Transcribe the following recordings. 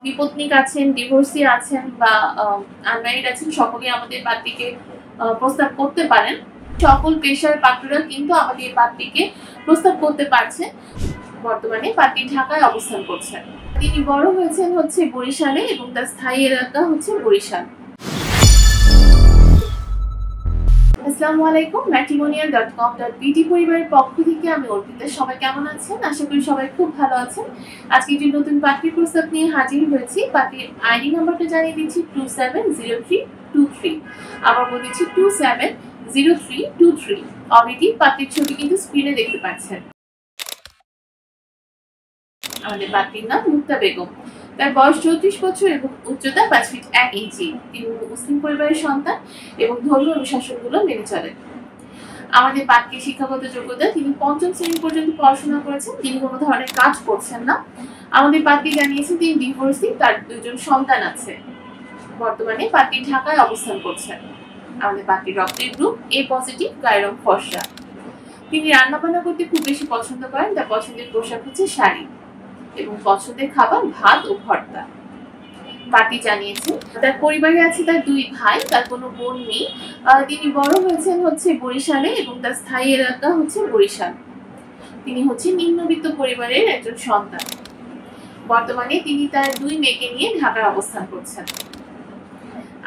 বিপত্নিক আছেন, ডিভোর্সি আছেন বা আনম্যারিড আছেন, সকলেই আমাদের পাত্রীকে প্রস্তাব করতে পারেন। সকল পেশার পাত্ররা কিন্তু আমাদের পাত্রীকে প্রস্তাব করতে পারছে। বর্তমানে পাত্রী ঢাকায় অবস্থান করছেন। তিনি বড় হয়েছেন হচ্ছে বরিশালে এবং তার স্থায়ী এলাকা হচ্ছে বরিশাল। আসসালামু আলাইকুম, matrimonial.com.bt পরিবারের পক্ষ থেকে আমি অর্পিতা। সবাই কেমন আছেন? আশা করি সবাই খুব ভালো আছেন। আজকে একটি নতুন পাত্রীর প্রস্তাব নিয়ে হাজির হয়েছি। পাত্রীর আইডি নাম্বারটা জানিয়ে দিচ্ছি 270323। আবার বলে দিচ্ছি 270323। অলরেডি পাত্রীর ছবি কিন্তু স্ক্রিনে দেখতে পাচ্ছেন। আমাদের পাত্রীর নাম মুক্তা বেগম। তার বয়স 34 বছর এবং উচ্চতা 5 ফিট 1 ইঞ্চি। তিনি মুসলিম পরিবারের সন্তান এবং ধর্মীয় অনুশাসনগুলো মেনে চলেন। আমাদের পাত্রীর শিক্ষাগত যোগ্যতা, তিনি 5ম শ্রেণী পর্যন্ত পড়াশোনা করেছেন। তিনি কোনো ধরনের কাজ করছেন না। আমাদের পাত্রী জানিয়েছেন তিনি ডিভোর্সি, তার 2জন সন্তান আছে। বর্তমানে পাত্রী ঢাকায় অবস্থান করছেন। আমাদের পাত্রীর রক্তের গ্রুপ A পজিটিভ, গায়ের রং ফর্সা। তিনি রান্নাবান্না করতে খুব বেশি পছন্দ করেন। তার পছন্দের পোশাক হচ্ছে শাড়ি এবং পছন্দের খাবার ভাত ও ভর্তা। পাত্রী জানিয়েছেন তার পরিবারে আছে তার 2 ভাই, তার কোনো বোন নেই। তিনি বড় হয়েছেন হচ্ছে বরিশালে এবং তার স্থায়ী এলাকা হচ্ছে বরিশাল। তিনি হচ্ছে নিম্নবিত্ত পরিবারের একজন সন্তান। বর্তমানে তিনি তার 2 মেয়েকে নিয়ে ঢাকায় অবস্থান করছেন।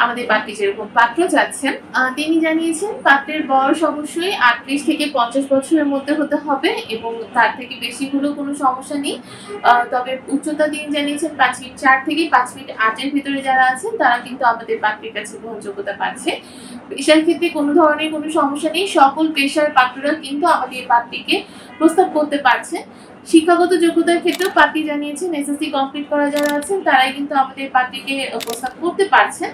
আমাদের পাত্রী যেরকম পাত্র চাচ্ছেন, তিনি জানিয়েছেন পাত্রের বয়স অবশ্যই 38 থেকে 50 বছরের মধ্যে হতে হবে এবং তার থেকে বেশি হলেও কোনো সমস্যা নেই। তবে উচ্চতা তিনি জানিয়েছেন 5 ফিট 4 থেকে 5 ফিট 8 এর ভিতরে যারা আছেন তারা কিন্তু আমাদের পাত্রীর কাছে গ্রহণযোগ্যতা পাচ্ছে। পেশার ক্ষেত্রে কোনো ধরনের কোনো সমস্যা নেই। সকল পেশার পাত্ররা কিন্তু আমাদের পাত্রীকে প্রস্তাব করতে পারছে। শিক্ষাগত যোগ্যতার ক্ষেত্রেও পাত্রী জানিয়েছেন এসএসসি কমপ্লিট করা যারা আছেন তারাই কিন্তু আমাদের পাত্রীকে প্রস্তাব করতে পারছেন।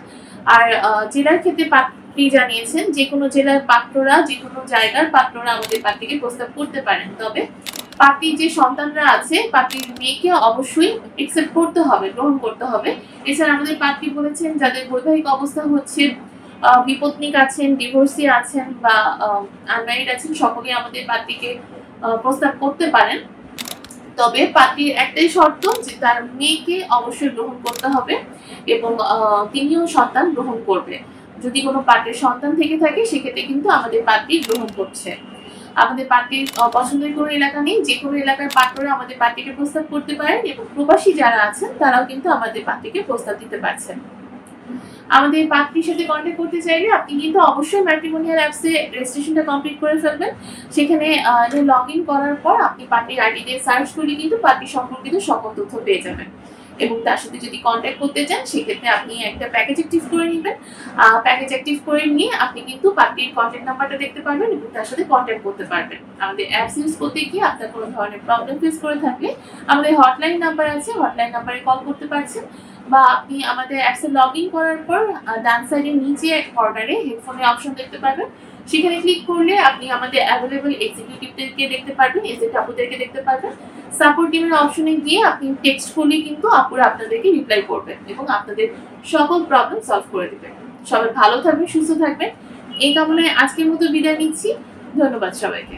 আর জেলার ক্ষেত্রে পাত্রী জানিয়েছেন যে কোনো জেলার পাত্ররা, যে কোনো জায়গার পাত্ররা আমাদের পাত্রীকে প্রস্তাব করতে পারেন। তবে পাত্রীর যে সন্তানরা আছে, পাত্রীর মেয়েকে অবশ্যই একসেপ্ট করতে হবে, গ্রহণ করতে হবে। এছাড়া আমাদের পাত্রী বলেছেন যাদের বৈবাহিক অবস্থা হচ্ছে, বিপত্নিক আছেন, ডিভোর্সি আছেন বা আনম্যারিড আছেন, সকলেই আমাদের পাত্রীকে প্রস্তাব করতে পারেন। তবে পাত্রীর একটাই শর্ত যে তার মেয়েকে অবশ্যই গ্রহণ করতে হবে এবং তিনিও সন্তান গ্রহণ করবে। যদি কোনো পাত্রের সন্তান থেকে থাকে সেক্ষেত্রে কিন্তু আমাদের পাত্রী গ্রহণ করছে। আমাদের পাত্রীর পছন্দের কোনো এলাকা নেই, যে কোনো এলাকার পাত্ররা আমাদের পাত্রীকে প্রস্তাব করতে পারেন এবং প্রবাসী যারা আছেন তারাও কিন্তু আমাদের পাত্রীকে প্রস্তাব দিতে পারছেন। আমাদের পাত্রীর সাথে কন্ট্যাক্ট করতে চাইলে আপনি কিন্তু অবশ্যই ম্যাট্রিমোনিয়াল অ্যাপসে রেজিস্ট্রেশনটা কমপ্লিট করে ফেলবেন। সেখানে লগ ইন করার পর আপনি পাত্রীর আইডি দিয়ে সার্চ করলে কিন্তু পাত্রী সম্পর্কিত সকল তথ্য পেয়ে যাবেন। এবং তার সাথে যদি কন্ট্যাক্ট করতে চান সেক্ষেত্রে আপনি একটা প্যাকেজ অ্যাক্টিভ করে নেবেন। প্যাকেজ অ্যাক্টিভ করে নিয়ে আপনি কিন্তু পাত্রীর কন্ট্যাক্ট নাম্বারটা দেখতে পারবেন এবং তার সাথে কন্ট্যাক্ট করতে পারবেন। আমাদের অ্যাপস ইউজ করতে গিয়ে আপনার কোনো ধরনের প্রবলেম ফেস করে থাকলে আমাদের হটলাইন নাম্বার আছে, হটলাইন নাম্বারে কল করতে পারছেন বা আপনি আমাদের অ্যাপসে লগ ইন করার পর ডান সাইডে নিচে কর্নারে হেডফোনের অপশন দেখতে পারবেন। সেখানে ক্লিক করলে আপনি আমাদের অ্যাভেলেবল এক্সিকিউটিভদেরকে দেখতে পারবেন, এজেন্ট আপুদেরকে দেখতে পারবেন। সাপোর্ট টিমের অপশনে গিয়ে আপনি টেক্সট করলে কিন্তু আপুরা আপনাদেরকে রিপ্লাই করবেন এবং আপনাদের সকল প্রবলেম সলভ করে দেবেন। সবাই ভালো থাকবেন, সুস্থ থাকবেন এই কামনায় আজকের মতো বিদায় নিচ্ছি। ধন্যবাদ সবাইকে।